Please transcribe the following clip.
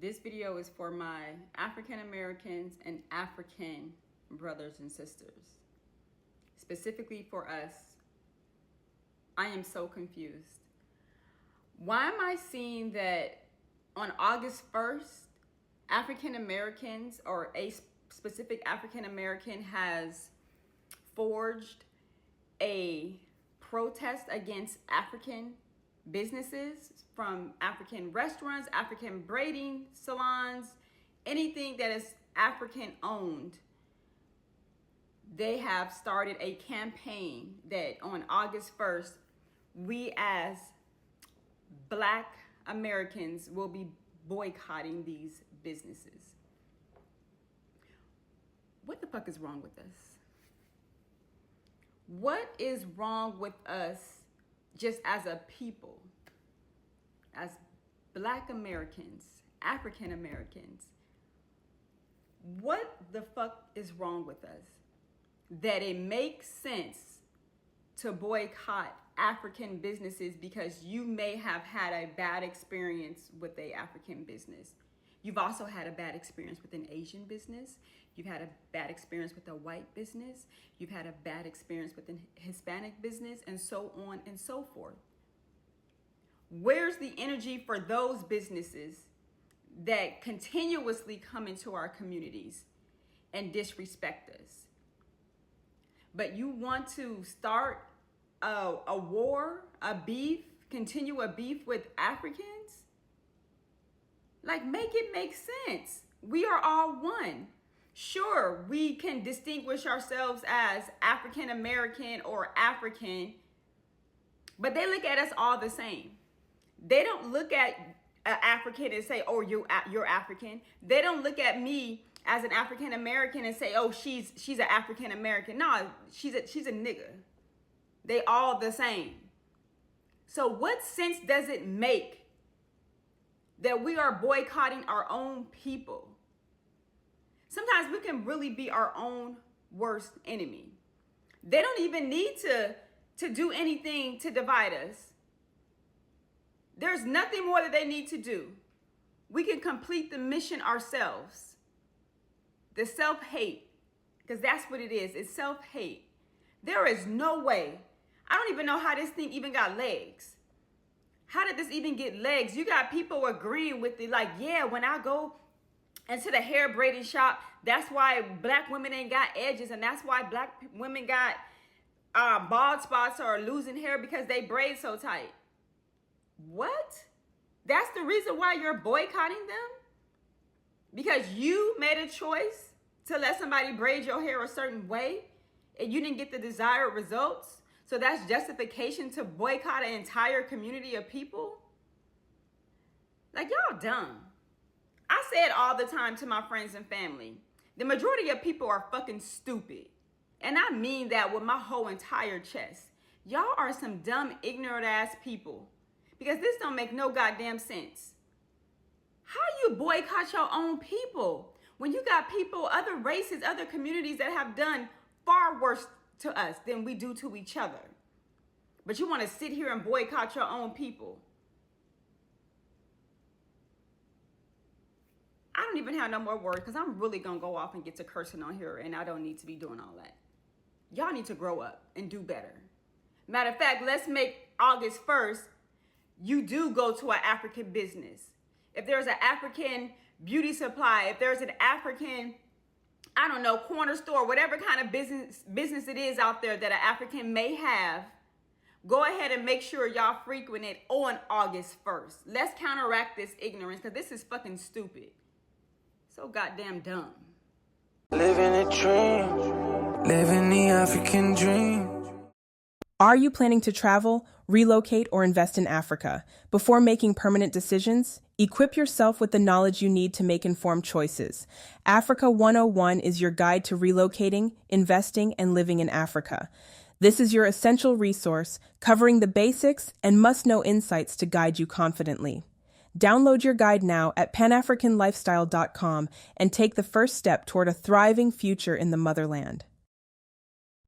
This video is for my African Americans and African brothers and sisters. Specifically for us, I am so confused. Why am I seeing that on August 1st, African Americans or a specific African American has forged a protest against African businesses, from African restaurants, African braiding salons, anything that is African owned. They have started a campaign that on August 1st, we as Black Americans will be boycotting these businesses. What the fuck is wrong with us? What is wrong with us just as a people, as Black Americans, African Americans? What the fuck is wrong with us that it makes sense to boycott African businesses because you may have had a bad experience with a African business? You've also had a bad experience with an Asian business. You've had a bad experience with a white business. You've had a bad experience with an Hispanic business, and so on and so forth. Where's the energy for those businesses that continuously come into our communities and disrespect us? But you want to start a war, a beef, continue a beef with Africans? Like, make it make sense. We are all one. Sure, we can distinguish ourselves as African American or African, but they look at us all the same. They don't look at an African and say, oh, you're African. They don't look at me as an African American and say, oh, she's an African American. No, she's a nigga. They all the same. So what sense does it make that we are boycotting our own people? Sometimes we can really be our own worst enemy. They don't even need to do anything to divide us. There's nothing more that they need to do. We can complete the mission ourselves. The self-hate, because that's what it is. It's self-hate. There is no way. I don't even know how this thing even got legs. How did this even get legs? You got people agreeing with it, like, yeah, when I go into the hair braiding shop, that's why Black women ain't got edges, and that's why Black women got bald spots or losing hair, because they braid so tight. What? That's the reason why you're boycotting them? Because you made a choice to let somebody braid your hair a certain way and you didn't get the desired results? So that's justification to boycott an entire community of people? Like, y'all dumb. I say it all the time to my friends and family. The majority of people are fucking stupid. And I mean that with my whole entire chest. Y'all are some dumb, ignorant ass people. Because this don't make no goddamn sense. How you boycott your own people when you got people, other races, other communities that have done far worse to us than we do to each other? But you want to sit here and boycott your own people. I don't even have no more words because I'm really going to go off and get to cursing on here, and I don't need to be doing all that. Y'all need to grow up and do better. Matter of fact, let's make August 1st, you do go to an African business. If there's an African beauty supply, if there's an African, I don't know, corner store, whatever kind of business it is out there that an African may have, go ahead and make sure y'all frequent it on August 1st. Let's counteract this ignorance, because this is fucking stupid. So goddamn dumb. Living a dream, living the African dream. Are you planning to travel, relocate, or invest in Africa? Before making permanent decisions, equip yourself with the knowledge you need to make informed choices. Africa 101 is your guide to relocating, investing, and living in Africa. This is your essential resource, covering the basics and must-know insights to guide you confidently. Download your guide now at panafricanlifestyle.com and take the first step toward a thriving future in the motherland.